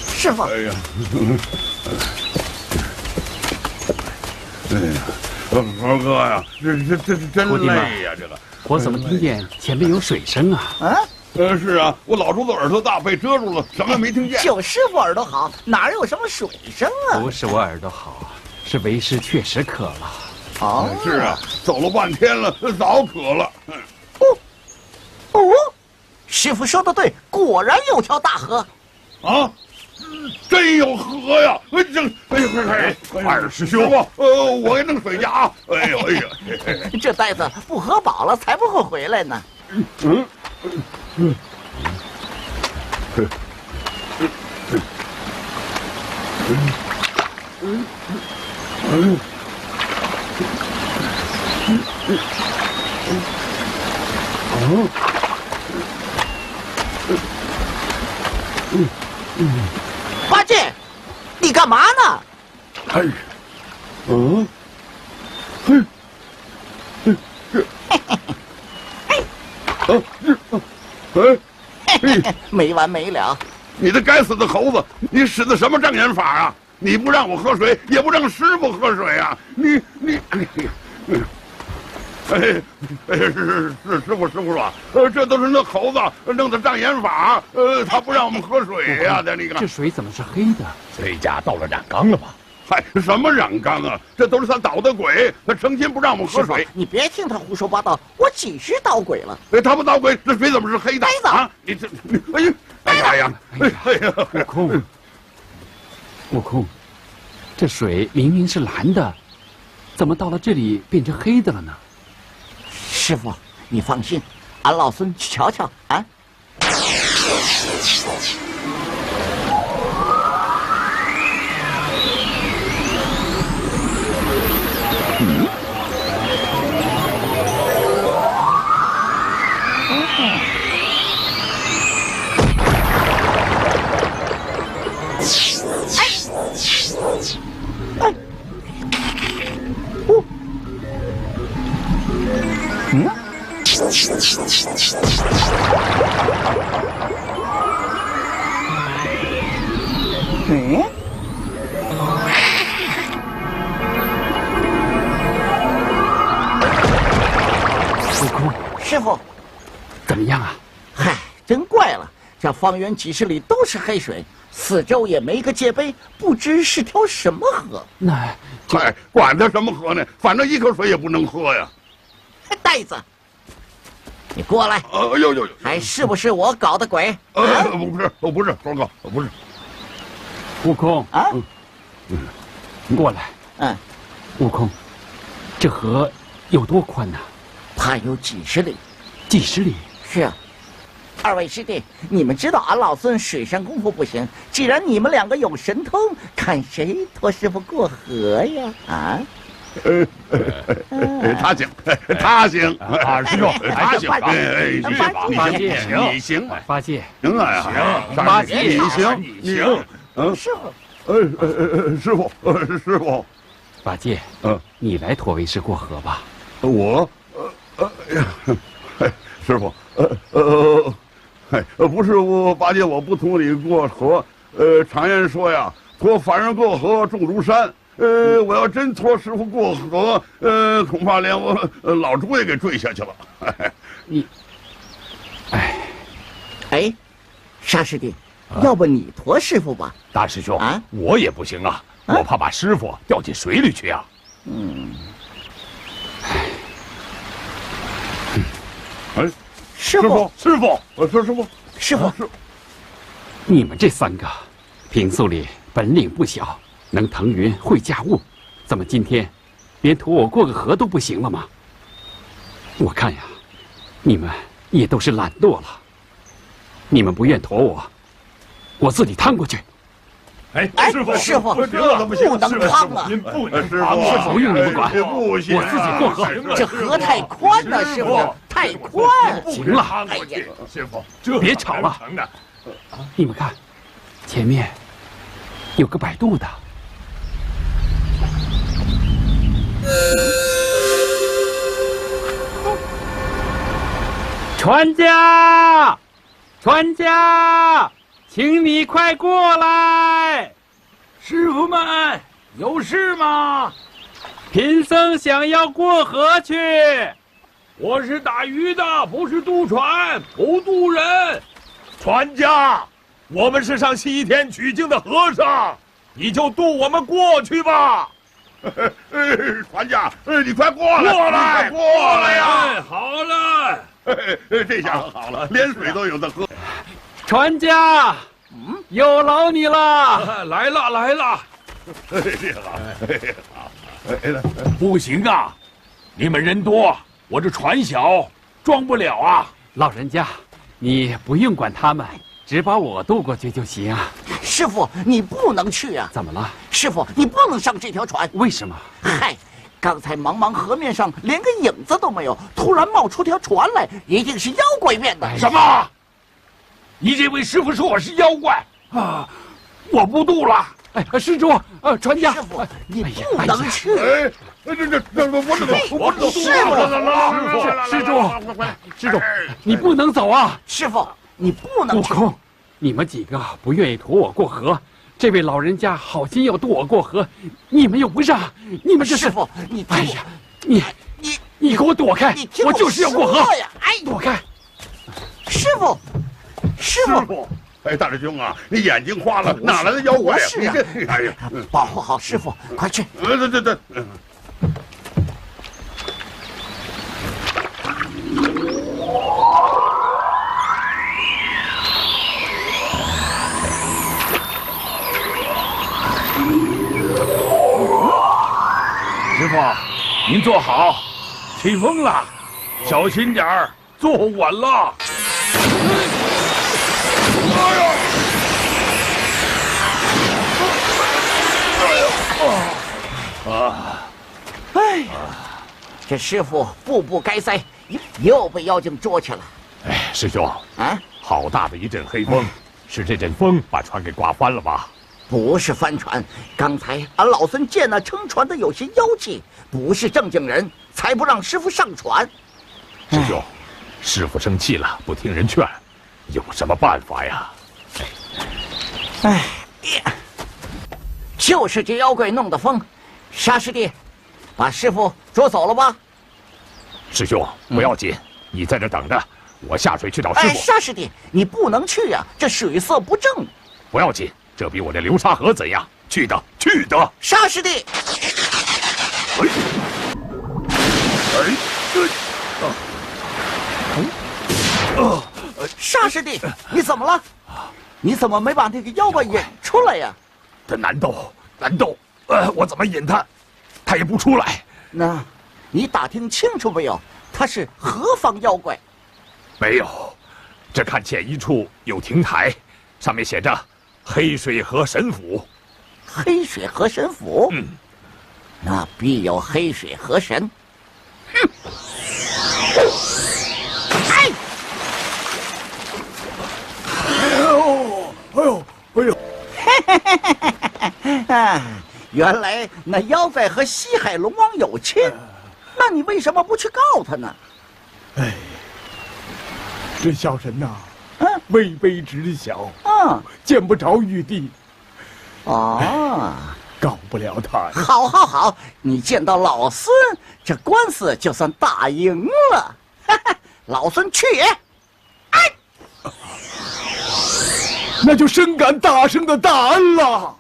师傅。哎呀，猴哥呀，这真累呀，这个。我怎么听见前面有水声啊？啊？是啊，我老朱子耳朵大，被遮住了，什么也没听见。就师傅耳朵好，哪有什么水声啊？不是我耳朵好，是为师确实渴了。哦，是啊，走了半天了，早渴了。哦，师傅说的对，果然有条大河。啊，真有河呀！二师兄，我给弄水去啊！哎呦哎呀，这袋子不喝饱了才不会回来呢。八戒，你干嘛呢？哎，没完没了！你这该死的猴子，你使的什么障眼法啊？你不让我喝水，也不让师傅喝水啊！师傅说，这都是那猴子弄的障眼法，他不让我们喝水呀！你看这水怎么是黑的？这家到了染缸了吧？嗨，什么染缸啊？这都是他捣的鬼，他成心不让我们喝水。你别听他胡说八道，我几时捣鬼了？他不捣鬼，这水怎么是黑的？呆子啊！哎呀！悟空，这水明明是蓝的，怎么到了这里变成黑的了呢？师傅，你放心，俺老孙去瞧瞧啊。悟空，师傅，怎么样啊？嗨，真怪了，这方圆几十里都是黑水，四周也没个界碑，不知是条什么河。那嗨，管他什么河呢？反正一口水也不能喝呀！呆子，你过来！呦，还是不是我搞的鬼？不是，猴哥，不是。悟空啊，过来。悟空，这河有多宽呢？怕有几十里。几十里？是啊，二位师弟，你们知道俺老孙水上功夫不行，既然你们两个有神通，看谁托师傅过河呀？啊？他行，二师兄，他行，八戒你行，八戒行啊，行，八戒你行，师傅，师傅，八戒，你来托为师过河吧。我，师傅，不是我八戒，我不托你过河。常言说呀，托凡人过河重如山。我要真托师傅过河，恐怕连我老朱也给坠下去了。你，哎，沙师弟，要不你驮师傅吧？大师兄啊，我也不行啊，我怕把师傅掉进水里去啊。师傅，师傅，你们这三个，平素里本领不小。能腾云会驾雾，怎么今天连驮我过个河都不行了吗？我看呀，你们也都是懒惰了。你们不愿驮我，我自己趟过去。师傅，不能趟啊！您不能趟，不用你们管，不行，我自己过河。这河太宽了，师傅，太宽。行了，哎呀，师傅，别吵了。你们看，前面有个摆渡的。船家，船家，请你快过来！师傅们，有事吗？贫僧想要过河去。我是打鱼的，不是渡船，不渡人。船家，我们是上西天取经的和尚，你就渡我们过去吧。船家，你快过来，过来，过来呀！好了，这下好了，连水都有的喝。船家，有劳你了。来了来了。不行啊，你们人多，我这船小，装不了啊。老人家，你不用管他们，只把我渡过去就行啊。师傅，你不能去啊！怎么了？师傅，你不能上这条船。为什么？嗨，刚才茫茫河面上连个影子都没有，突然冒出条船来，一定是妖怪变的。什么？你这位师傅说我是妖怪啊！我不渡了。哎，施主，船家，师傅，你不能去。哎，我不走，施主，你不能走啊！师傅，你不能去。悟空，你们几个不愿意驮我过河，这位老人家好心要渡我过河，你们又不让，你们这是……师傅，你听我，哎呀，你给我躲开！我就是要过河呀！哎，躲开！师傅，师傅。哎，大师兄啊，你眼睛花了，哪来的妖怪呀？是啊，哎呀，保护好师傅，快去！对。师傅，您坐好，起风了，小心点儿，坐稳了。哎呀，这师傅步步该栽，又被妖精捉去了。哎，师兄啊，好大的一阵黑风，是这阵风把船给刮翻了吧？不是翻船，刚才俺老孙见那撑船的有些妖气，不是正经人，才不让师傅上船。师兄，师傅生气了，不听人劝，有什么办法呀？哎呀，就是这妖怪弄的风。沙师弟，把师傅捉走了吧。师兄，不要紧，你在这等着，我下水去找师傅。沙师弟，你不能去呀，这水色不正。不要紧，这比我这流沙河怎样？去的。沙师弟，沙师弟，你怎么了？你怎么没把那个妖怪引出来呀？这难斗，我怎么引他，他也不出来。那，你打听清楚没有？他是何方妖怪？没有，这看见一处有亭台，上面写着“黑水河神府”。黑水河神府？那必有黑水河神。哼！哎！原来那妖怪和西海龙王有亲，那你为什么不去告他呢？哎，这小神呐，位卑职小，见不着玉帝，告不了他。好，你见到老孙，这官司就算打赢了。老孙去也。那就深感大圣的大恩了。